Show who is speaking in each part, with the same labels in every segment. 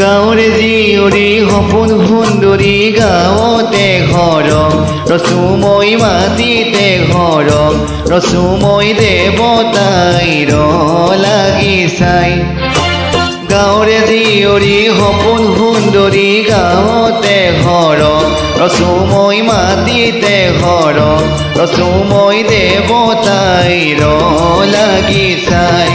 Speaker 1: গাঁৱৰে জীয়ৰী সপোন সুন্দৰী গাঁৱতে ঘৰ ৰচুময় মাটিতে ঘৰ ৰচুময় দেৱতাইৰ লাগি চাই গাঁৱৰে জীয়ৰী সপোন সুন্দৰী গাঁৱতে ঘৰ ৰচুময় মাটিতে ঘৰ ৰচুময় দেৱতাইৰ লাগি চাই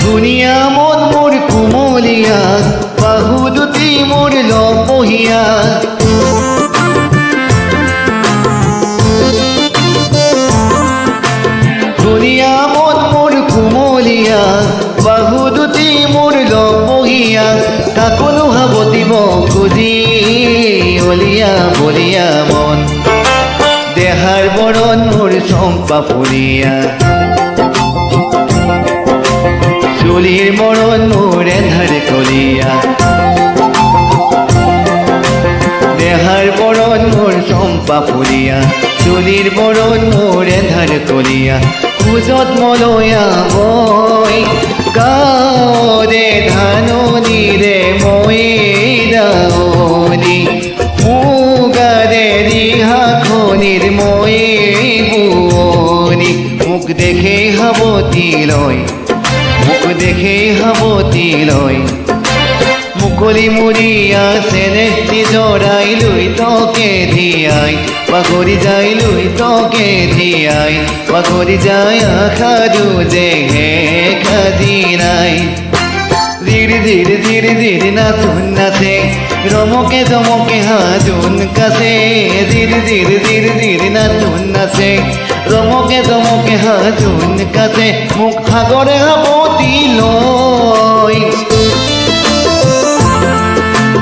Speaker 1: ধুনীয়া মন মোৰ কুমলীয়া বাহু দুটি মোৰ লপহীয়া ধুনীয়া মন মোৰ কুমলীয়া বাহু দুটি মোৰ লপহীয়া কাকনো হাবতিব খুজি অলিয়া বলিয়া মন দেহাৰ বৰণ মোৰ চম্পা ফুৰিয়া চুলিৰ মৰণ মোৰ এন্ধাৰ কলিয়া দেহাৰ বৰণ মোৰ চম্পা ফুলিয়া চুলিৰ বৰণ মোৰ এন্ধাৰ কলিয়া খোজত মলয়া মই গাঁৱৰে ধাননিৰে মই দাৱনি মুগাৰে ৰিহাখনিৰ মই বুৱনি মোক দেখে সাৱতি লয় মুখ দেখে সাৱতি লয় মুকলি মুৰিয়া চেনেহটি জৰাই লৈ তকে ধিয়াই পাহৰি যাই লৈ তকে ধিয়াই পাহৰি যায় আশাৰো যে খাদি নাই ধীৰ ধীৰ ধীৰ ধীৰ নাচোন নাচে ৰমকে জমকে হাজোন কাছে ধীৰ ধীৰ ধীৰ ধীৰ নাচোন নাচে ৰমকে জমকে হাজোন কাছে মোক সাগৰে সাৱতি লয়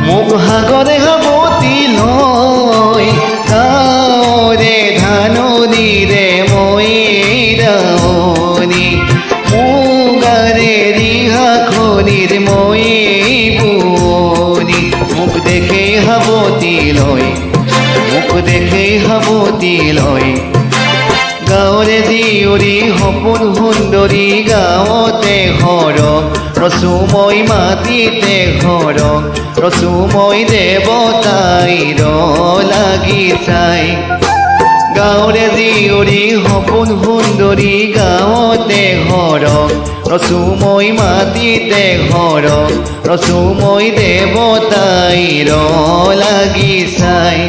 Speaker 1: মোক সাগৰে সাৱতি লয় গাঁৱৰে ধাননিৰে মই দাৱনি মুগাৰে ৰিহাখনিৰ মই বুৱনি মোক দেখে সাৱতি লয় মোক দেখে সাৱতি লয় গাঁৱৰে জীয়ৰী সপোন সুন্দৰী গাঁৱতে ঘৰ ৰচুময় মাটিতে ঘৰ ৰচুময় দেৱতাইৰ লাগি চাই গাঁৱৰে জীয়ৰী সপোন সুন্দৰী গাঁৱতে ঘৰ ৰচুময় মাটিতে ঘৰ ৰচুময় দেৱতাইৰ লাগি চাই